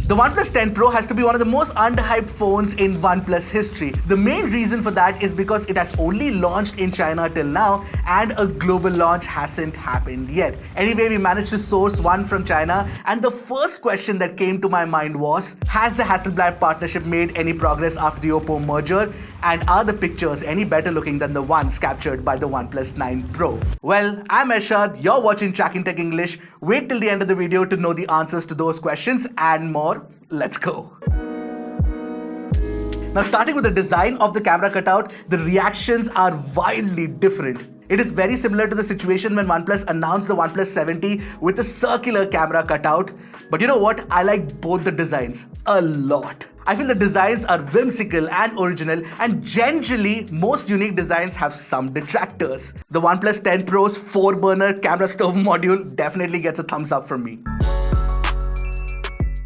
The OnePlus 10 Pro has to be one of the most underhyped phones in OnePlus history. The main reason for that is because it has only launched in China till now and a global launch hasn't happened yet. Anyway, we managed to source one from China, and the first question that came to my mind was, has the Hassleblad partnership made any progress after the Oppo merger, and are the pictures any better looking than the ones captured by the OnePlus 9 Pro? Well, I'm Ershad, you're watching Trakin Tech English. Wait till the end of the video to know the answers to those questions and more. Let's go. Now, starting with the design of the camera cutout, the reactions are wildly different. It is very similar to the situation when OnePlus announced the OnePlus 70 with a circular camera cutout. But you know what? I like both the designs a lot. I feel the designs are whimsical and original, and generally, most unique designs have some detractors. The OnePlus 10 Pro's 4-burner camera stove module definitely gets a thumbs up from me.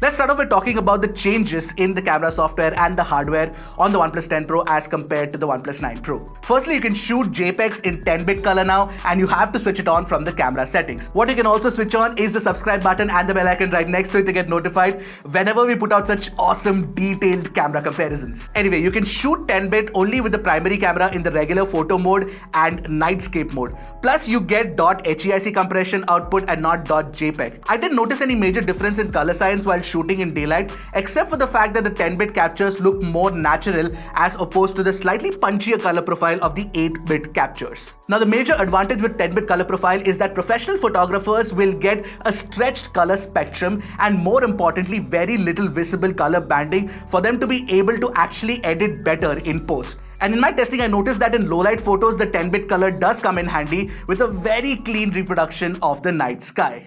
Let's start off with talking about the changes in the camera software and the hardware on the OnePlus 10 Pro as compared to the OnePlus 9 Pro. Firstly, you can shoot JPEGs in 10-bit color now, and you have to switch it on from the camera settings. What you can also switch on is the subscribe button and the bell icon right next to it to get notified whenever we put out such awesome detailed camera comparisons. Anyway, you can shoot 10-bit only with the primary camera in the regular photo mode and nightscape mode. Plus, you get .HEIC compression output and not .JPEG. I didn't notice any major difference in color science while shooting in daylight, except for the fact that the 10-bit captures look more natural as opposed to the slightly punchier color profile of the 8-bit captures. Now, the major advantage with 10-bit color profile is that professional photographers will get a stretched color spectrum and, more importantly, very little visible color banding for them to be able to actually edit better in post. And in my testing, I noticed that in low-light photos, the 10-bit color does come in handy with a very clean reproduction of the night sky.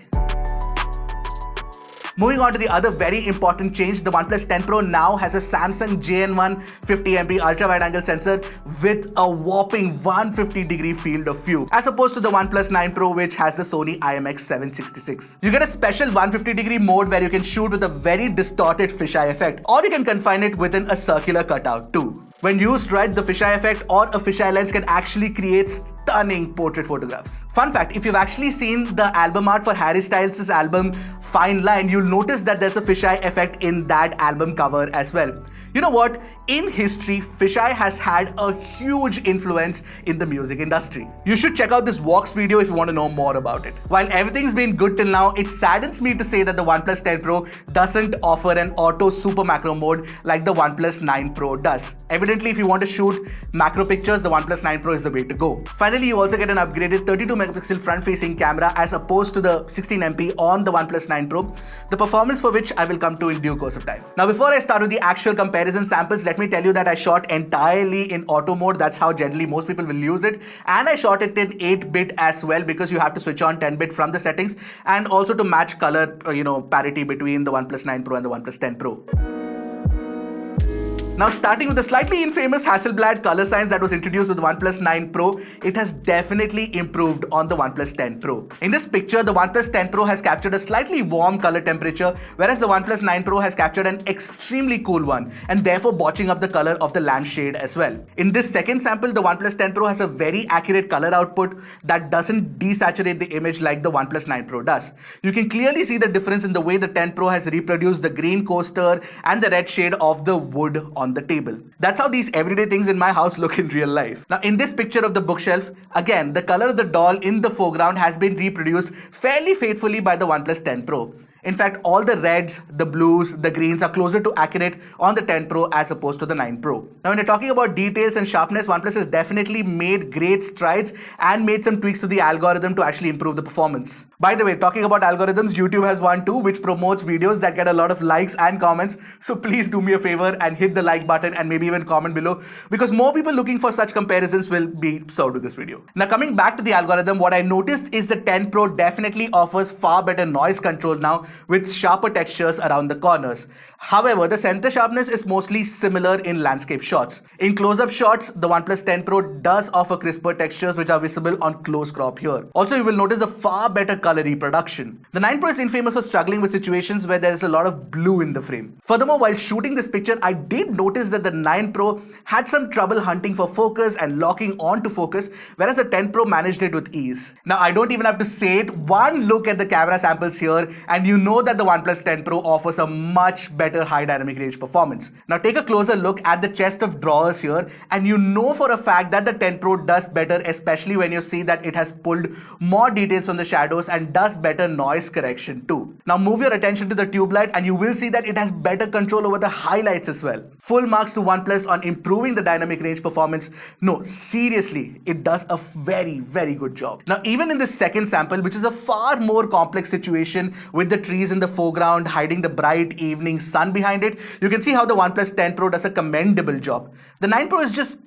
Moving on to the other very important change, the OnePlus 10 Pro now has a Samsung JN1 50MP ultra-wide-angle sensor with a whopping 150-degree field of view, as opposed to the OnePlus 9 Pro, which has the Sony IMX766. You get a special 150-degree mode where you can shoot with a very distorted fisheye effect, or you can confine it within a circular cutout too. When used right, the fisheye effect or a fisheye lens can actually create stunning portrait photographs. Fun fact, if you've actually seen the album art for Harry Styles' album Fine Line, you'll notice that there's a fisheye effect in that album cover as well. You know what? In history, fisheye has had a huge influence in the music industry. You should check out this Vox video if you want to know more about it. While everything's been good till now, it saddens me to say that the OnePlus 10 Pro doesn't offer an auto super macro mode like the OnePlus 9 Pro does. Evidently, if you want to shoot macro pictures, the OnePlus 9 Pro is the way to go. Finally, you also get an upgraded 32-megapixel front-facing camera as opposed to the 16MP on the OnePlus 9 Pro, the performance for which I will come to in due course of time. Now, before I start with the actual comparison samples, let me tell you that I shot entirely in auto mode. That's how generally most people will use it. And I shot it in 8-bit as well, because you have to switch on 10-bit from the settings, and also to match color, parity between the OnePlus 9 Pro and the OnePlus 10 Pro. Now, starting with the slightly infamous Hassleblad color science that was introduced with the OnePlus 9 Pro, it has definitely improved on the OnePlus 10 Pro. In this picture, the OnePlus 10 Pro has captured a slightly warm color temperature, whereas the OnePlus 9 Pro has captured an extremely cool one, and therefore botching up the color of the lampshade as well. In this second sample, the OnePlus 10 Pro has a very accurate color output that doesn't desaturate the image like the OnePlus 9 Pro does. You can clearly see the difference in the way the 10 Pro has reproduced the green coaster and the red shade of the wood on the table. That's how these everyday things in my house look in real life. Now, in this picture of the bookshelf, again, the color of the doll in the foreground has been reproduced fairly faithfully by the OnePlus 10 Pro. In fact, all the reds, the blues, the greens are closer to accurate on the 10 Pro as opposed to the 9 Pro. Now, when you're talking about details and sharpness, OnePlus has definitely made great strides and made some tweaks to the algorithm to actually improve the performance. By the way, talking about algorithms, YouTube has one too, which promotes videos that get a lot of likes and comments. So please do me a favor and hit the like button and maybe even comment below, because more people looking for such comparisons will be served with this video. Now, coming back to the algorithm, what I noticed is the 10 Pro definitely offers far better noise control now with sharper textures around the corners. However, the center sharpness is mostly similar in landscape shots. In close-up shots, the OnePlus 10 Pro does offer crisper textures which are visible on close crop here. Also, you will notice a far better color reproduction. The 9 Pro is infamous for struggling with situations where there is a lot of blue in the frame. Furthermore, while shooting this picture, I did notice that the 9 Pro had some trouble hunting for focus and locking on to focus, whereas the 10 Pro managed it with ease. Now, I don't even have to say it. One look at the camera samples here and you know that the OnePlus 10 Pro offers a much better high dynamic range performance. Now take a closer look at the chest of drawers here, and you know for a fact that the 10 Pro does better, especially when you see that it has pulled more details on the shadows and does better noise correction too. Now move your attention to the tube light and you will see that it has better control over the highlights as well. Full marks to OnePlus on improving the dynamic range performance. No, seriously, it does a very good job. Now even in this second sample, which is a far more complex situation with the trees in the foreground hiding the bright evening sun behind it, you can see how the OnePlus 10 Pro does a commendable job. The 9 Pro is just,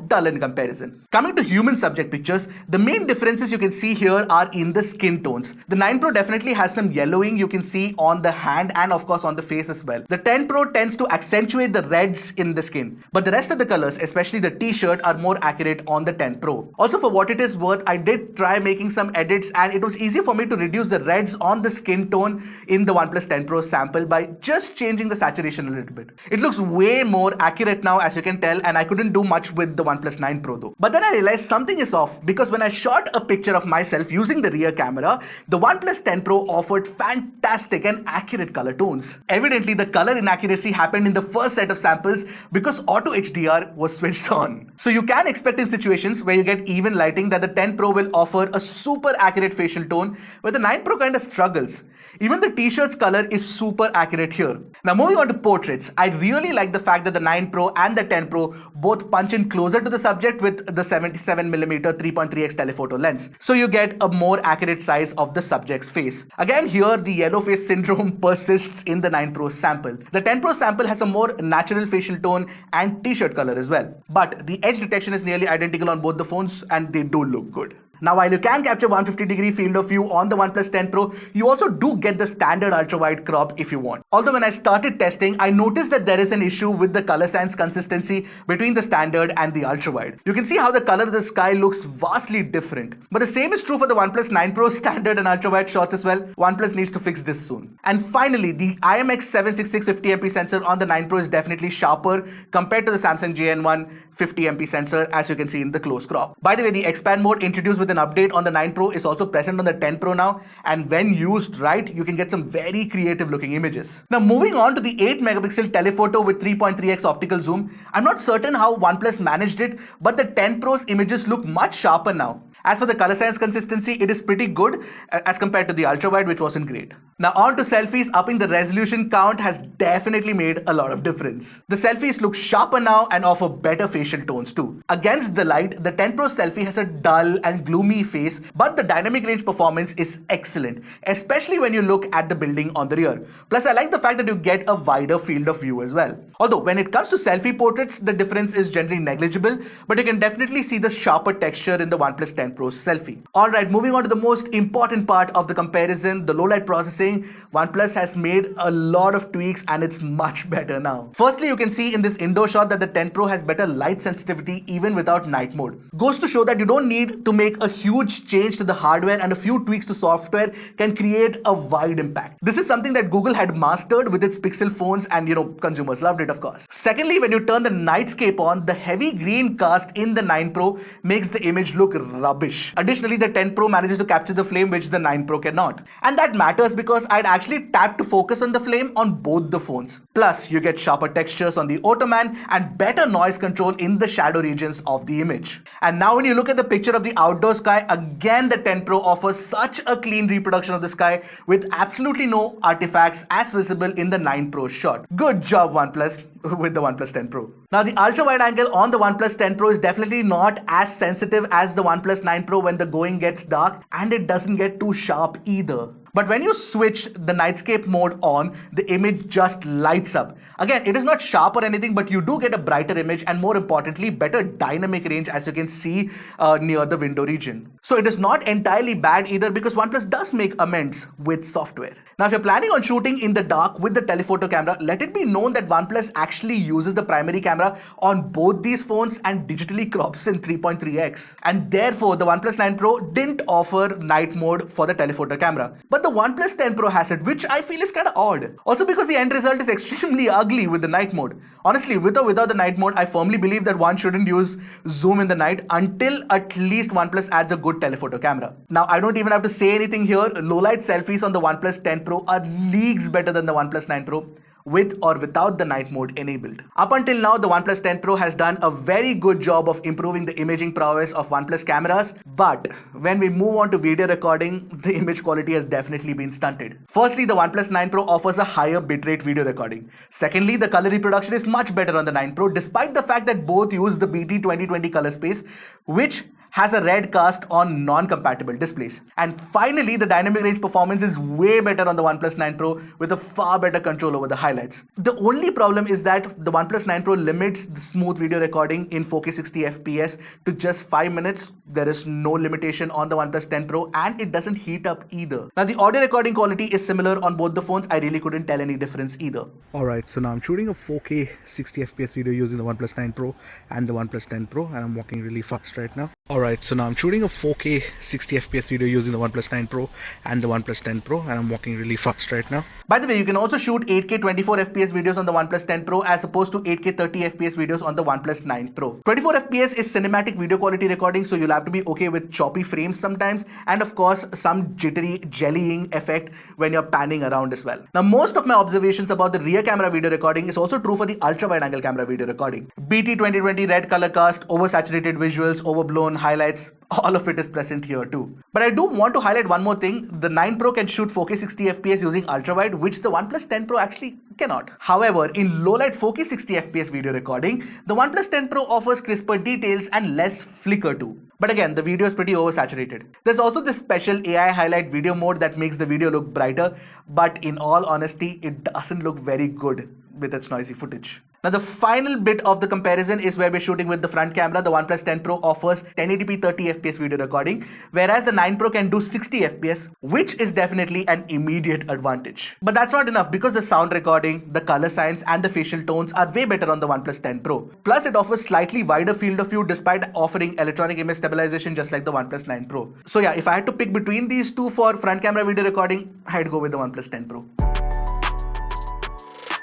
dull in comparison. Coming to human subject pictures, the main differences you can see here are in the skin tones. The 9 Pro definitely has some yellowing you can see on the hand and of course on the face as well. The 10 Pro tends to accentuate the reds in the skin, but the rest of the colors, especially the t-shirt, are more accurate on the 10 Pro. Also, for what it is worth, I did try making some edits and it was easy for me to reduce the reds on the skin tone in the OnePlus 10 Pro sample by just changing the saturation a little bit. It looks way more accurate now, as you can tell, and I couldn't do much with the OnePlus 9 Pro though. But then I realized something is off, because when I shot a picture of myself using the rear camera, the OnePlus 10 Pro offered fantastic and accurate color tones. Evidently, the color inaccuracy happened in the first set of samples because Auto HDR was switched on. So you can expect in situations where you get even lighting that the 10 Pro will offer a super accurate facial tone, where the 9 Pro kind of struggles. Even the t-shirt's color is super accurate here. Now moving on to portraits, I really like the fact that the 9 Pro and the 10 Pro both punch in closer to the subject with the 77mm 3.3x telephoto lens. So you get a more accurate size of the subject's face. Again here, the yellow face syndrome persists in the 9 Pro sample. The 10 Pro sample has a more natural facial tone and t-shirt color as well. But the edge detection is nearly identical on both the phones and they do look good. Now while you can capture 150-degree field of view on the OnePlus 10 Pro, you also do get the standard ultra-wide crop if you want. Although when I started testing, I noticed that there is an issue with the color science consistency between the standard and the ultra-wide. You can see how the color of the sky looks vastly different. But the same is true for the OnePlus 9 Pro standard and ultra-wide shots as well. OnePlus needs to fix this soon. And finally, the IMX766 50MP sensor on the 9 Pro is definitely sharper compared to the Samsung JN1 50MP sensor, as you can see in the close crop. By the way, the expand mode introduced with an update on the 9 Pro is also present on the 10 Pro now, and when used right, you can get some very creative looking images. Now moving on to the 8 megapixel telephoto with 3.3x optical zoom, I'm not certain how OnePlus managed it, but the 10 Pro's images look much sharper now. As for the color science consistency, it is pretty good as compared to the ultra-wide, which wasn't great. Now on to selfies, upping the resolution count has definitely made a lot of difference. The selfies look sharper now and offer better facial tones too. Against the light, the 10 Pro selfie has a dull and gloomy face, but the dynamic range performance is excellent, especially when you look at the building on the rear. Plus, I like the fact that you get a wider field of view as well. Although when it comes to selfie portraits, the difference is generally negligible, but you can definitely see the sharper texture in the OnePlus 10 Pro's selfie. Alright, moving on to the most important part of the comparison, the low light processing. OnePlus has made a lot of tweaks and it's much better now. Firstly, you can see in this indoor shot that the 10 Pro has better light sensitivity even without night mode. Goes to show that you don't need to make a huge change to the hardware, and a few tweaks to software can create a wide impact. This is something that Google had mastered with its Pixel phones, and consumers loved it, of course. Secondly, when you turn the nightscape on, the heavy green cast in the 9 Pro makes the image look rubbish. Additionally, the 10 Pro manages to capture the flame, which the 9 Pro cannot. And that matters because I'd actually tapped to focus on the flame on both the phones. Plus, you get sharper textures on the Ottoman and better noise control in the shadow regions of the image. And now when you look at the picture of the outdoor sky, again the 10 Pro offers such a clean reproduction of the sky with absolutely no artifacts as visible in the 9 Pro shot. Good job OnePlus with the OnePlus 10 Pro. Now the ultra wide angle on the OnePlus 10 Pro is definitely not as sensitive as the OnePlus 9 Pro when the going gets dark, and it doesn't get too sharp either. But when you switch the nightscape mode on, the image just lights up. Again, it is not sharp or anything, but you do get a brighter image and more importantly, better dynamic range, as you can see near the window region. So it is not entirely bad either, because OnePlus does make amends with software. Now, if you're planning on shooting in the dark with the telephoto camera, let it be known that OnePlus actually uses the primary camera on both these phones and digitally crops in 3.3x. And therefore, the OnePlus 9 Pro didn't offer night mode for the telephoto camera. But the OnePlus 10 Pro has it, which I feel is kind of odd. Also because the end result is extremely ugly with the night mode. Honestly, with or without the night mode, I firmly believe that one shouldn't use zoom in the night until at least OnePlus adds a good telephoto camera. Now, I don't even have to say anything here. Low-light selfies on the OnePlus 10 Pro are leagues better than the OnePlus 9 Pro, with or without the night mode enabled. Up until now, the OnePlus 10 Pro has done a very good job of improving the imaging prowess of OnePlus cameras, but when we move on to video recording, the image quality has definitely been stunted. Firstly, the OnePlus 9 Pro offers a higher bitrate video recording. Secondly, the color reproduction is much better on the 9 Pro, despite the fact that both use the BT 2020 color space, which has a red cast on non-compatible displays. And finally, the dynamic range performance is way better on the OnePlus 9 Pro with a far better control over the highlights. The only problem is that the OnePlus 9 Pro limits the smooth video recording in 4K 60 FPS to just 5 minutes. There is no limitation on the OnePlus 10 Pro, and it doesn't heat up either. Now, the audio recording quality is similar on both the phones. I really couldn't tell any difference either. Alright, so now I'm shooting a 4K 60 FPS video using the OnePlus 9 Pro and the OnePlus 10 Pro, and I'm walking really fast right now. Alright, so now I'm shooting a 4K 60 FPS video using the OnePlus 9 Pro and the OnePlus 10 Pro, and I'm walking really fast right now. By the way, you can also shoot 8K 24 FPS videos on the OnePlus 10 Pro as opposed to 8K 30 FPS videos on the OnePlus 9 Pro. 24 FPS is cinematic video quality recording, so you'll have to be okay with choppy frames sometimes, and of course some jittery jellying effect when you're panning around as well. Now, most of my observations about the rear camera video recording is also true for the ultra wide angle camera video recording. BT 2020 red color cast, oversaturated visuals, overblown highlights, all of it is present here too. But I do want to highlight one more thing. The 9 Pro can shoot 4K 60 FPS using ultra wide, which the OnePlus 10 Pro actually cannot. However, in low light 4K 60 FPS video recording, the OnePlus 10 Pro offers crisper details and less flicker too. But again, the video is pretty oversaturated. There's also this special AI highlight video mode that makes the video look brighter, but in all honesty, it doesn't look very good with its noisy footage. Now, the final bit of the comparison is where we're shooting with the front camera. The OnePlus 10 Pro offers 1080p 30 FPS video recording, whereas the 9 Pro can do 60 FPS, which is definitely an immediate advantage. But that's not enough, because the sound recording, the color science, and the facial tones are way better on the OnePlus 10 Pro. Plus, it offers slightly wider field of view despite offering electronic image stabilization just like the OnePlus 9 Pro. So yeah, if I had to pick between these two for front camera video recording, I'd go with the OnePlus 10 Pro.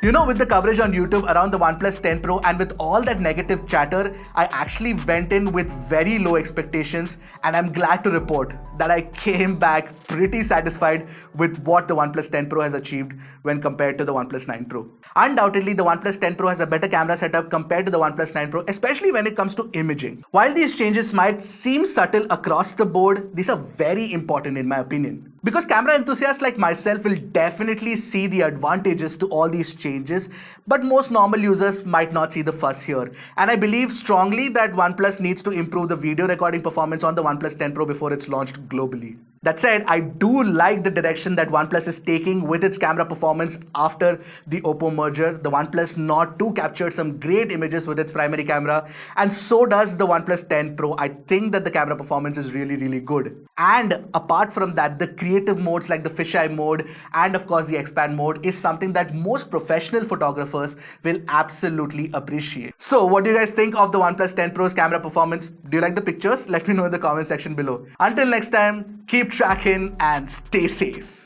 You know, with the coverage on YouTube around the OnePlus 10 Pro and with all that negative chatter, I actually went in with very low expectations, and I'm glad to report that I came back pretty satisfied with what the OnePlus 10 Pro has achieved when compared to the OnePlus 9 Pro. Undoubtedly, the OnePlus 10 Pro has a better camera setup compared to the OnePlus 9 Pro, especially when it comes to imaging. While these changes might seem subtle across the board, these are very important in my opinion. Because camera enthusiasts like myself will definitely see the advantages to all these changes, but most normal users might not see the fuss here. And I believe strongly that OnePlus needs to improve the video recording performance on the OnePlus 10 Pro before it's launched globally. That said, I do like the direction that OnePlus is taking with its camera performance after the Oppo merger. The OnePlus Nord 2 captured some great images with its primary camera, and so does the OnePlus 10 Pro. I think that the camera performance is really good. And apart from that, the creative modes like the fisheye mode and of course the expand mode is something that most professional photographers will absolutely appreciate. So what do you guys think of the OnePlus 10 Pro's camera performance? Do you like the pictures? Let me know in the comment section below. Until next time, keep tracking and stay safe.